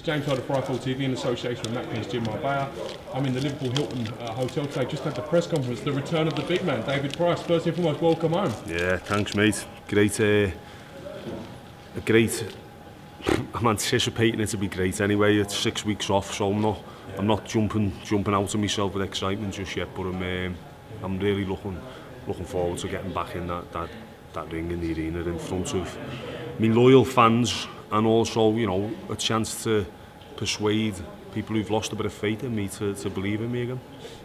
James Hyder, Frightle TV in association with Macklin's Gym Marbella. I'm in the Liverpool Hilton Hotel today, just had the press conference, the return of the big man, David Price. First and foremost, welcome home. Yeah, thanks mate. Great, I'm anticipating it to be great anyway. It's 6 weeks off, so I'm not jumping out of myself with excitement just yet, but I'm really looking forward to getting back in that ring in the arena in front of my loyal fans, and also, you know, a chance to persuade people who've lost a bit of faith in me to believe in me again.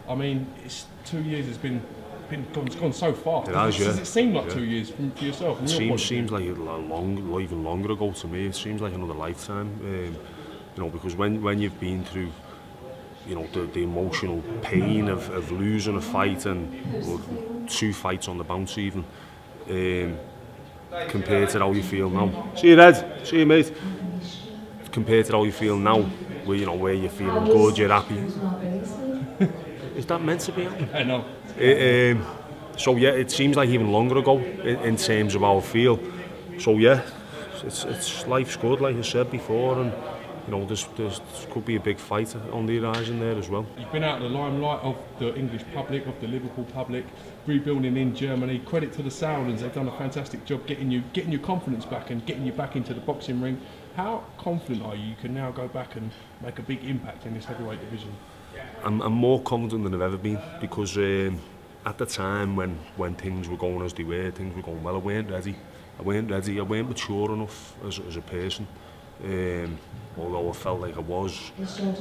I mean, it's 2 years, it's gone so fast. It has, yeah. Does it seem like 2 years for yourself? It seems like even longer ago to me. It seems like another lifetime. You know, because when you've been through, you know, the emotional pain of losing a fight or 2 fights on the bounce even, compared to how you feel now. See you, Ed. See you, mate. Compared to how you feel now, where you're feeling good, you're happy. Is that meant to be happening? I know. So yeah, it seems like even longer ago in terms of how I feel. So yeah, it's life's good, like I said before, and you know, there's could be a big fight on the horizon there as well. You've been out of the limelight of the English public, of the Liverpool public, rebuilding in Germany. Credit to the Saudis, they've done a fantastic job getting your confidence back and getting you back into the boxing ring. How confident are you can now go back and make a big impact in this heavyweight division? I'm more confident than I've ever been, because at the time when things were going as they were, things were going well, I weren't ready. I weren't mature enough as a person. Although I felt like I was. Can I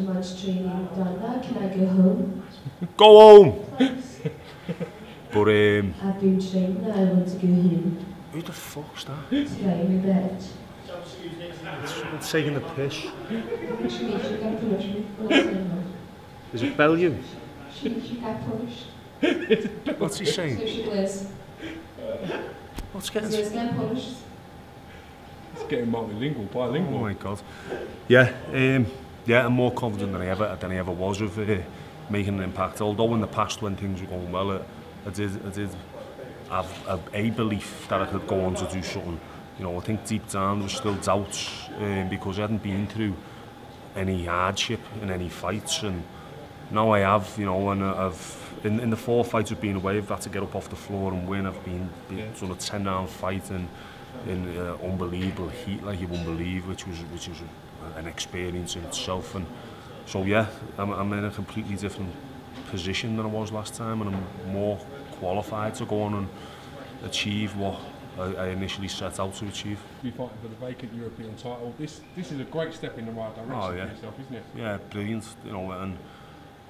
go home? Go home! But I've been trained now, I want to go home. Who the fuck's that? To lie in bed. It's taking the piss. She got punished. Is it Belgium? She got punished. What's he saying? So she was. What's getting? So it's getting punished. It's getting multilingual, bilingual. Oh my God. Yeah, I'm more confident than I ever was of making an impact. Although in the past when things were going well, I did have a belief that I could go on to do something. You know, I think deep down there was still doubts because I hadn't been through any hardship in any fights, and now I have. You know, and I've in the 4 fights I've been away, I've had to get up off the floor and win. I've been sort of 10-round fight in unbelievable heat, like you wouldn't believe, which was an experience in itself. And so yeah, I'm in a completely different position than I was last time, and I'm more qualified to go on and achieve what I initially set out to achieve. You're fighting for the vacant European title. This is a great step in the right direction for yourself, isn't it? Yeah, brilliant. You know, and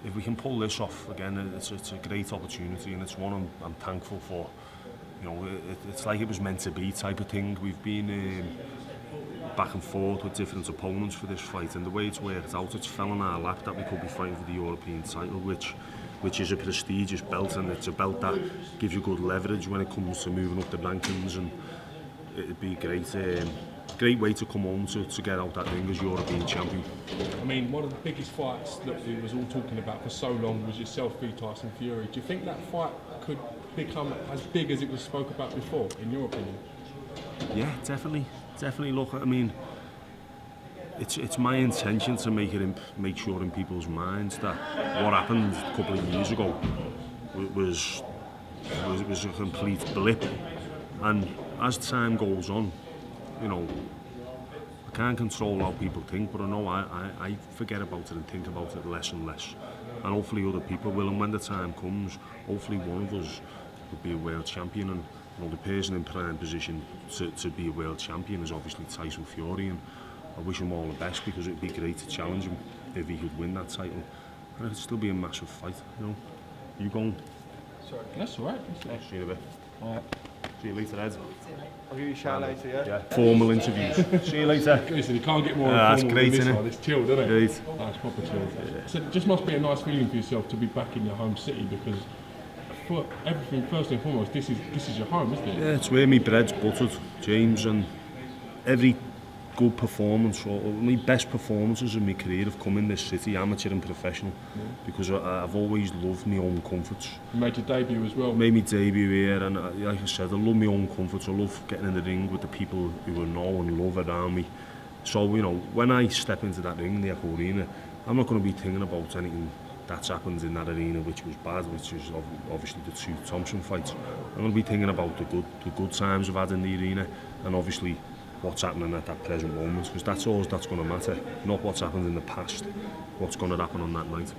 if we can pull this off again, it's a great opportunity, and it's one I'm thankful for. You know, it's like it was meant to be type of thing. We've been back and forth with different opponents for this fight, and the way it's worked out, it's fell on our lap that we could be fighting for the European title, which is a prestigious belt, and it's a belt that gives you good leverage when it comes to moving up the rankings, and it'd be a great way to come home to get out that ring as European champion. I mean, one of the biggest fights that we was all talking about for so long was yourself v Tyson Fury. Do you think that fight could become as big as it was spoke about before, in your opinion? Yeah, definitely. Look, I mean, it's my intention to make sure in people's minds that what happened a couple of years ago was a complete blip, and as time goes on, you know, I can't control how people think, but I know I forget about it and think about it less and less, and hopefully other people will, and when the time comes, hopefully one of us will be a world champion. And you know, the person in prime position to be a world champion is obviously Tyson Fury, and I wish him all the best, because it'd be great to challenge him if he could win that title, and it'd still be a massive fight. You know, you going? Sorry, that's all right. See you in a bit. All right. See you later, Ed. I'll give you a shout later, yeah? Formal interviews. See you later. Listen, you can't get more that's informal great, than this isn't one. It's chilled, isn't it? Great. Oh, it's proper chilled. Yeah. So it just must be a nice feeling for yourself to be back in your home city, because for everything, first and foremost, this is your home, isn't it? Yeah, it's where my bread's buttered, James, and every good performance, or my best performances in my career have come in this city, amateur and professional, because I've always loved my own comforts. You made your debut as well. Made my debut here, and like I said, I love my own comforts. I love getting in the ring with the people who I know and love around me, So, you know, when I step into that ring, the Echo Arena, I'm not going to be thinking about anything that's happened in that arena which was bad, which is obviously the two Thompson fights. I'm going to be thinking about the good times we've had in the arena, and obviously what's happening at that present moment, because that's all that's going to matter, not what's happened in the past, what's going to happen on that night.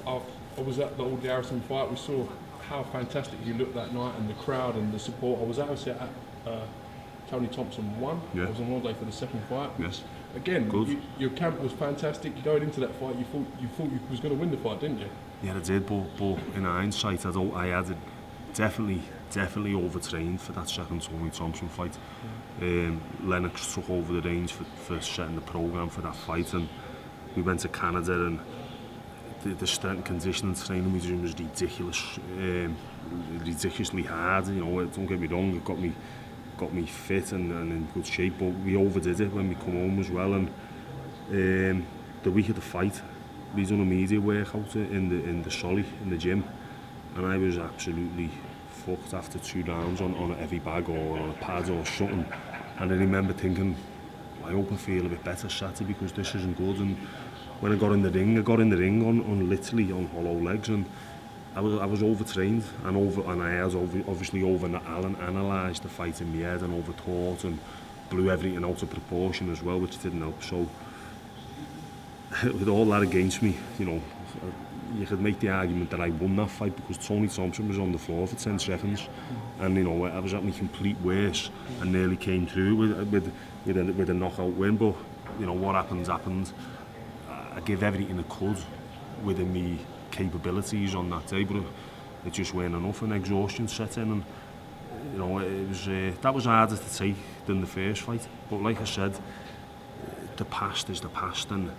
I was at the old Harrison fight. We saw how fantastic you looked that night, and the crowd and the support. I was actually at Tony Thompson won. Yeah. I was on holiday for the second fight. Yes. Again, Good. your camp was fantastic. You going into that fight, you thought you was going to win the fight, didn't you? Yeah, I did, but in hindsight, I had definitely overtrained for that second Tony Thompson fight. Lennox took over the reins for setting the programme for that fight, and we went to Canada, and the strength and conditioning training we did was ridiculous, ridiculously hard. You know, don't get me wrong, it got me fit and in good shape, but we overdid it when we come home as well. And the week of the fight, we done a media workout in the Solly in the gym, and I was absolutely fucked after 2 rounds on a heavy bag or on a pad or something. And I remember thinking, I hope I feel a bit better Saturday, because this isn't good. And when I got in the ring on literally on hollow legs, and I was overtrained, and I had obviously analysed the fight in my head and overthought and blew everything out of proportion as well, which didn't help. So with all that against me, you know, you could make the argument that I won that fight, because Tony Thompson was on the floor for 10 seconds, and you know, I was at my complete worst and nearly came through with a knockout win. But you know, what happened. I gave everything I could within me capabilities on that day, but it just weren't enough, and exhaustion set in, and you know, it was that was harder to take than the first fight. But like I said, the past is the past, and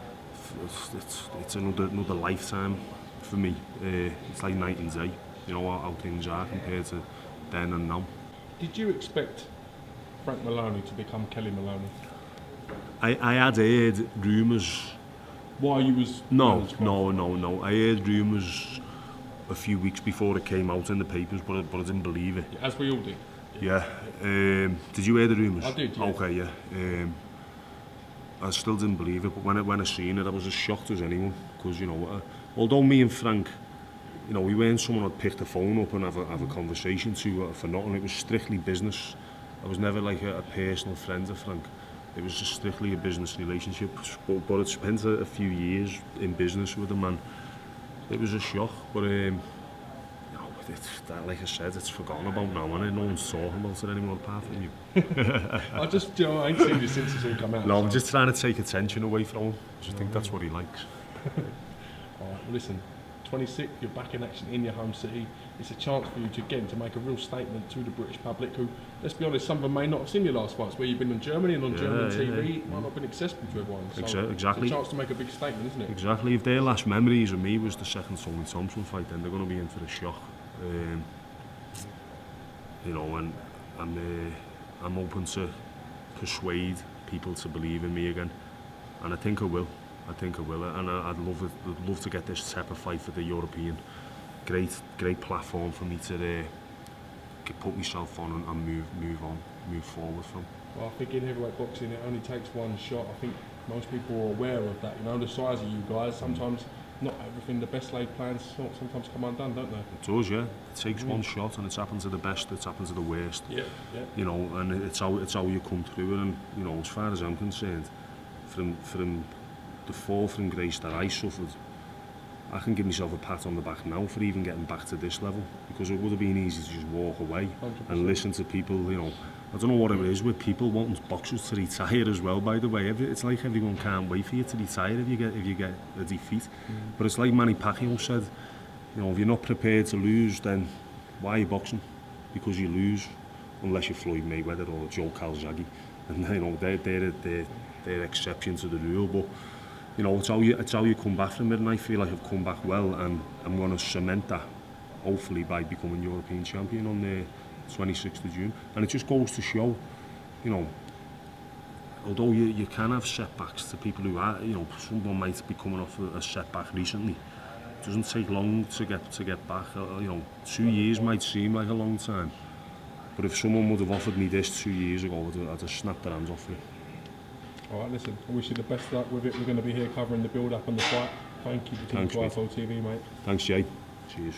it's another lifetime for me. It's like night and day, you know, how things are compared to then and now. Did you expect Frank Maloney to become Kelly Maloney? I had heard rumours. While you was... No. I heard rumours a few weeks before it came out in the papers, but I didn't believe it. As we all did. Yeah. Did you hear the rumours? I did, yeah. Okay, yeah. I still didn't believe it, but when I seen it, I was as shocked as anyone, because, you know, although me and Frank, you know, we weren't someone I'd pick the phone up and have a conversation to for nothing. It was strictly business. I was never like a personal friend of Frank. It was just strictly a business relationship, but it spent a few years in business with him, and it was a shock. But you know, like I said, it's forgotten about now, and no one's talking about it anymore apart from you. I just, you know, I ain't seen you since it's all come out. No, so I'm just trying to take attention away from him, because I think that's what he likes. All right, well, listen, 26th, you're back in action in your home city. It's a chance for you to make a real statement to the British public, who, let's be honest, some of them may not have seen your last fights, where you've been in Germany and on German TV. It might not have been accessible to everyone. So exactly. It's a chance to make a big statement, isn't it? Exactly. If their last memories of me was the second Tony Thompson fight, then they're going to be in for a shock. You know, and I'm open to persuade people to believe in me again, and I think I will. And I'd love to get this type of fight for the European. Great platform for me to put myself on and move forward from. Well, I think in heavyweight boxing it only takes one shot. I think most people are aware of that. You know, the size of you guys, sometimes not everything, the best laid plans sometimes come undone, don't they? It does, yeah. It takes one shot, and it's happened to the best, it's happened to the worst. Yeah. You know, and it's how you come through it. And you know, as far as I'm concerned, from the fall from grace that I suffered, I can give myself a pat on the back now for even getting back to this level, because it would have been easy to just walk away 100%. and listen to people, you know. I don't know what it is with people wanting boxers to retire as well, by the way. It's like everyone can't wait for you to retire if you get a defeat. But it's like Manny Pacquiao said, you know, if you're not prepared to lose, then why are you boxing? Because you lose, unless you're Floyd Mayweather or Joe Calzaghe. And you know, they're exception to the rule. But you know, it's how you come back from it, and I feel like I've come back well, and I'm going to cement that, hopefully, by becoming European champion on the 26th of June. And it just goes to show, you know, although you can have setbacks to people who are, you know, someone might be coming off a setback recently. It doesn't take long to get back. You know, 2 years might seem like a long time, but if someone would have offered me this 2 years ago, I'd have snapped their hands off it. All right, listen, I wish you the best luck with it. We're going to be here covering the build-up and the fight. Thank you for Team Thanks, mate. Twifo TV, mate. Thanks, Jay. Cheers.